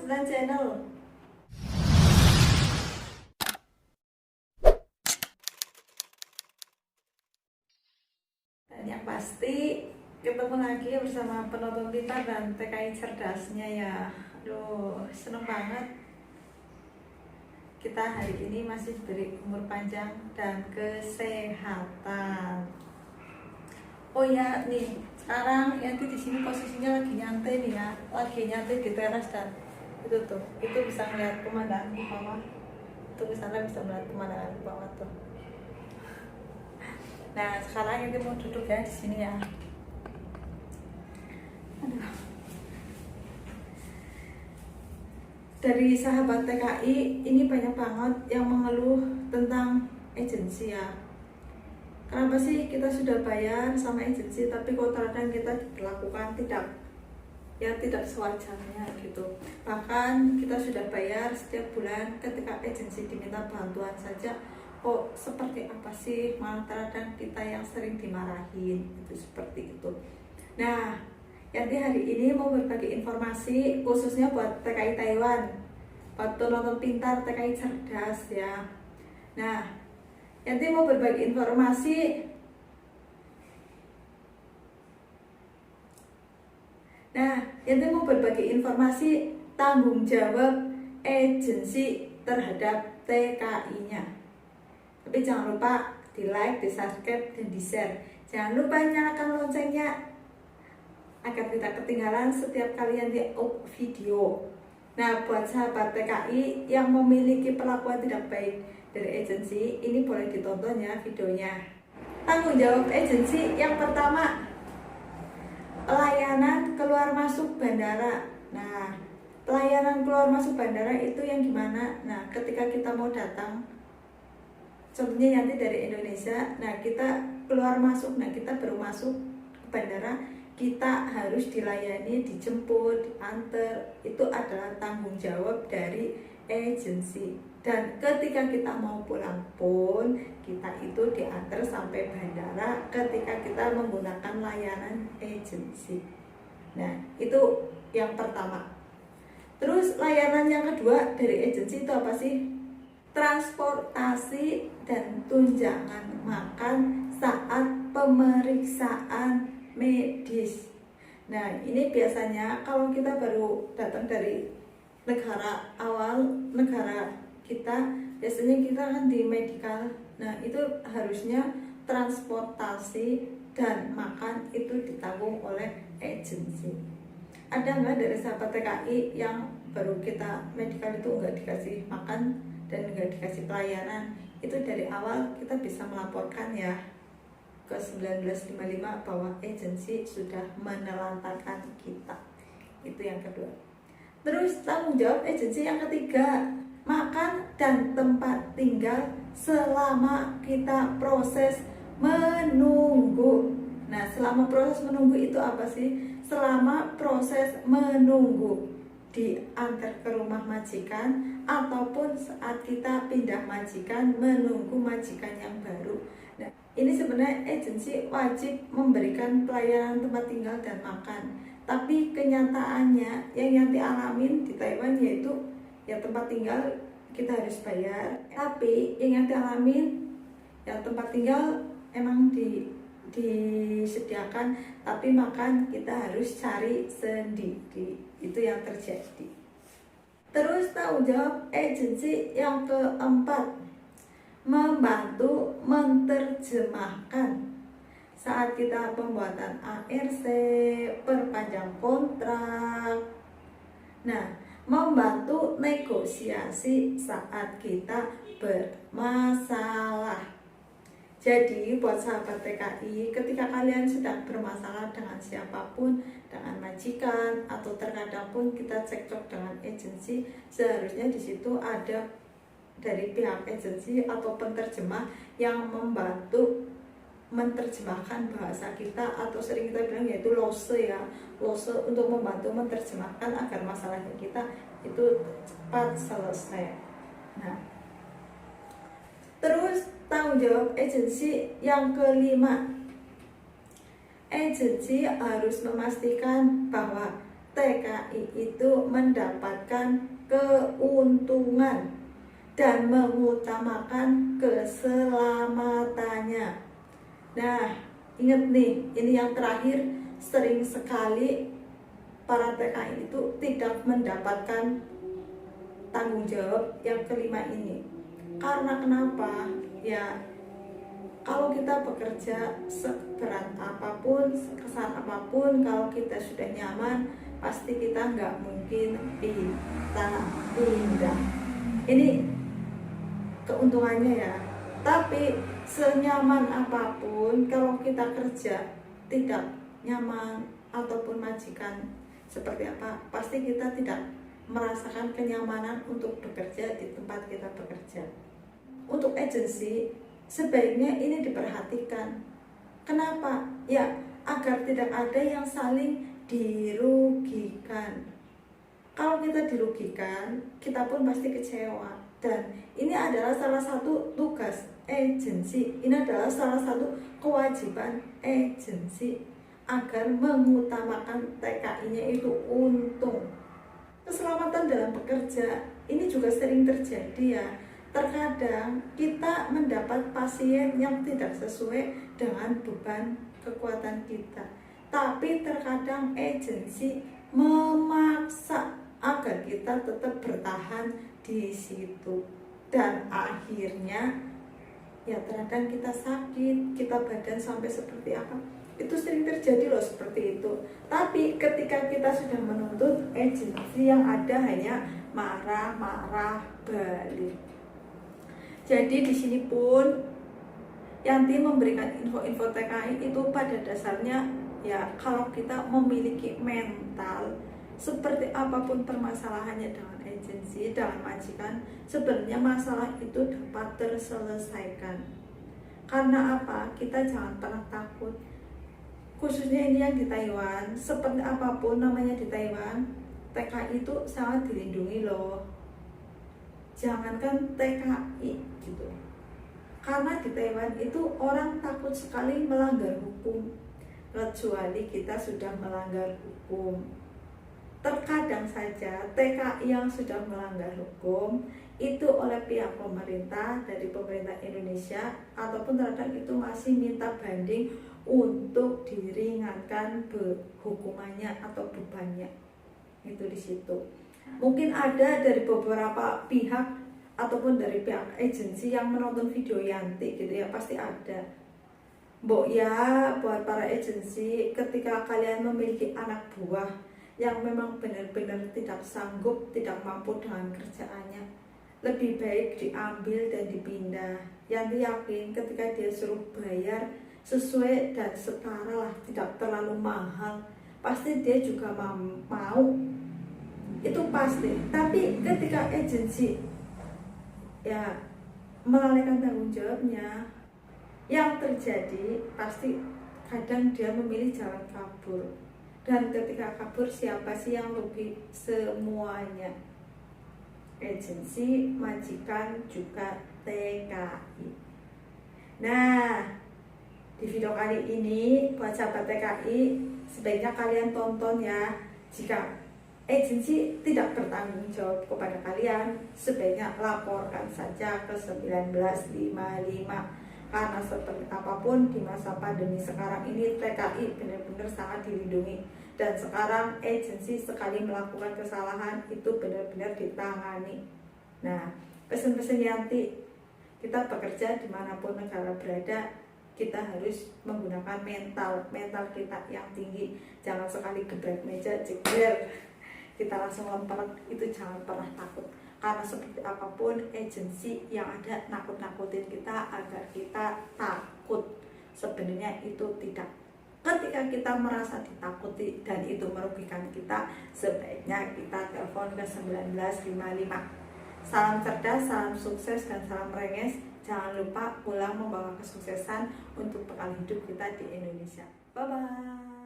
9 channel. Dan yang pasti ketemu lagi bersama penonton kita dan TKI cerdasnya ya. Aduh, seneng banget. Kita hari ini masih diberi umur panjang dan kesehatan. Oh ya nih, sekarang Yanti di sini posisinya lagi nyantai nih ya, lagi nyantai di teras dan itu tuh, itu bisa melihat pemandangan di bawah. Tuh sana bisa melihat pemandangan di bawah tuh. Nah sekarang Yanti mau duduk ya di sini ya. Aduh. Dari sahabat TKI ini banyak banget yang mengeluh tentang agensi ya. Kenapa sih kita sudah bayar sama agensi tapi kok terkadang kita diperlakukan tidak sewajarnya gitu. Bahkan kita sudah bayar setiap bulan, ketika agensi diminta bantuan saja kok seperti apa sih, malah terkadang kita yang sering dimarahin itu seperti itu. Nah, Yanti hari ini mau berbagi informasi khususnya buat TKI Taiwan, buat penonton pintar TKI cerdas ya. Nah, Yanti mau berbagi informasi. Yanti mau berbagi informasi tanggung jawab agensi terhadap TKI-nya. Tapi jangan lupa di like, di subscribe, dan di share. Jangan lupa nyalakan loncengnya agar tidak ketinggalan setiap kali Yanti up video. Nah, buat sahabat TKI yang memiliki perlakuan tidak baik dari agensi, ini boleh ditonton ya videonya. Tanggung jawab agensi yang pertama, pelayanan keluar masuk bandara. Nah, pelayanan keluar masuk bandara itu yang gimana? Nah, ketika kita mau datang, contohnya Yanti dari Indonesia, nah kita keluar masuk, nah kita baru masuk ke bandara, kita harus dilayani, dijemput, diantar. Itu adalah tanggung jawab dari agensi. Dan ketika kita mau pulang pun, kita itu diantar sampai bandara ketika kita menggunakan layanan agensi. Nah, itu yang pertama. Terus layanan yang kedua dari agensi itu apa sih? Transportasi dan tunjangan makan saat pemeriksaan medis. Nah, ini biasanya kalau kita baru datang dari negara awal, negara kita, biasanya kita kan di medical. Nah, itu harusnya transportasi dan makan itu ditanggung oleh agensi. Ada nggak dari sahabat TKI yang baru kita medical itu nggak dikasih makan dan nggak dikasih pelayanan? Itu dari awal kita bisa melaporkan ya ke 1955 bahwa agensi sudah menelantarkan kita. Itu yang kedua. Terus tanggung jawab agensi yang ketiga, makan dan tempat tinggal selama kita proses menunggu. Nah, selama proses menunggu itu apa sih? Selama proses menunggu diantar ke rumah majikan ataupun saat kita pindah majikan menunggu majikan yang baru. Nah, ini sebenarnya agensi wajib memberikan pelayanan tempat tinggal dan makan. Tapi kenyataannya yang Yanti alamin di Taiwan yaitu ya tempat tinggal kita harus bayar. Tapi yang Yanti alamin yang tempat tinggal emang disediakan, tapi makan kita harus cari sendiri. Itu yang terjadi. Terus tanggung jawab agensi yang keempat, membantu menerjemahkan saat kita pembuatan ARC, perpanjang kontrak. Nah, membantu negosiasi saat kita bermasalah. Jadi buat sahabat TKI, ketika kalian sedang bermasalah dengan siapapun, dengan majikan atau terkadang pun kita cekcok dengan agensi, seharusnya di situ ada dari pihak agensi atau penterjemah yang membantu menerjemahkan bahasa kita, atau sering kita bilang yaitu lose ya, lose, untuk membantu menerjemahkan agar masalahnya kita itu cepat selesai. Nah, terus tanggung jawab agensi yang kelima, agensi harus memastikan bahwa TKI itu mendapatkan keuntungan dan mengutamakan keselamatannya. Nah, ingat nih, ini yang terakhir, sering sekali para TKI itu tidak mendapatkan tanggung jawab yang kelima ini. Karena kenapa? Ya, kalau kita bekerja seberat apapun, sekesar apapun, kalau kita sudah nyaman, pasti kita nggak mungkin kita pindah. Ini keuntungannya ya. Tapi senyaman apapun, kalau kita kerja tidak nyaman ataupun majikan seperti apa, pasti kita tidak merasakan kenyamanan untuk bekerja di tempat kita bekerja. Untuk agensi, sebaiknya ini diperhatikan. Kenapa? Ya, agar tidak ada yang saling dirugikan. Kalau kita dirugikan, kita pun pasti kecewa. Dan ini adalah salah satu tugas agensi. Ini adalah salah satu kewajiban agensi agar mengutamakan TKI-nya itu untung. Keselamatan dalam bekerja ini juga sering terjadi ya. Terkadang kita mendapat pasien yang tidak sesuai dengan beban kekuatan kita. Tapi terkadang agensi memaksa agar kita tetap bertahan di situ. Dan akhirnya ya terkadang kita sakit, kita badan sampai seperti apa. Itu sering terjadi loh seperti itu. Tapi ketika kita sudah menuntut, agensi yang ada hanya marah-marah balik. Jadi di sini pun Yanti memberikan info-info TKI itu pada dasarnya ya, kalau kita memiliki mental seperti apapun permasalahannya dengan agensi, dengan majikan, sebenarnya masalah itu dapat terselesaikan. Karena apa? Kita jangan pernah takut. Khususnya ini yang di Taiwan, seperti apapun namanya di Taiwan, TKI itu sangat dilindungi loh. Jangankan TKI gitu. Karena di Taiwan itu orang takut sekali melanggar hukum. Kecuali kita sudah melanggar hukum. Terkadang saja TKI yang sudah melanggar hukum itu oleh pihak pemerintah, dari pemerintah Indonesia ataupun terkadang itu masih minta banding untuk diringankan hukumannya atau bebannya. Itu di situ. Mungkin ada dari beberapa pihak ataupun dari pihak agensi yang menonton video Yanti gitu ya, pasti ada. Mbok ya, buat para agensi, ketika kalian memiliki anak buah yang memang benar-benar tidak sanggup, tidak mampu dengan kerjaannya, lebih baik diambil dan dipindah. Yanti yakin ketika dia suruh bayar sesuai dan setara lah, tidak terlalu mahal, pasti dia juga mau. Itu pasti. Tapi ketika agensi ya melalaikan tanggung jawabnya, yang terjadi pasti kadang dia memilih jalan kabur. Dan ketika kabur, siapa sih yang rugi? Semuanya. Agensi, majikan, juga TKI. Nah, di video kali ini buat sahabat TKI, sebaiknya kalian tonton ya. Jika agensi tidak bertanggung jawab kepada kalian, sebaiknya laporkan saja ke 1955. Karena seperti apapun di masa pandemi sekarang ini, TKI benar-benar sangat dilindungi. Dan sekarang agensi sekali melakukan kesalahan itu benar-benar ditangani. Nah, pesan-pesan Yanti, kita bekerja dimanapun negara berada, kita harus menggunakan mental kita yang tinggi. Jangan sekali gebrak meja, jegler, kita langsung lempar, itu jangan pernah takut. Karena seperti apapun agensi yang ada nakut-nakutin kita agar kita takut, sebenarnya itu tidak. Ketika kita merasa ditakuti dan itu merugikan kita, sebaiknya kita telepon ke 1955. Salam cerdas, salam sukses, dan salam renges. Jangan lupa pulang membawa kesuksesan untuk bekal hidup kita di Indonesia. Bye-bye.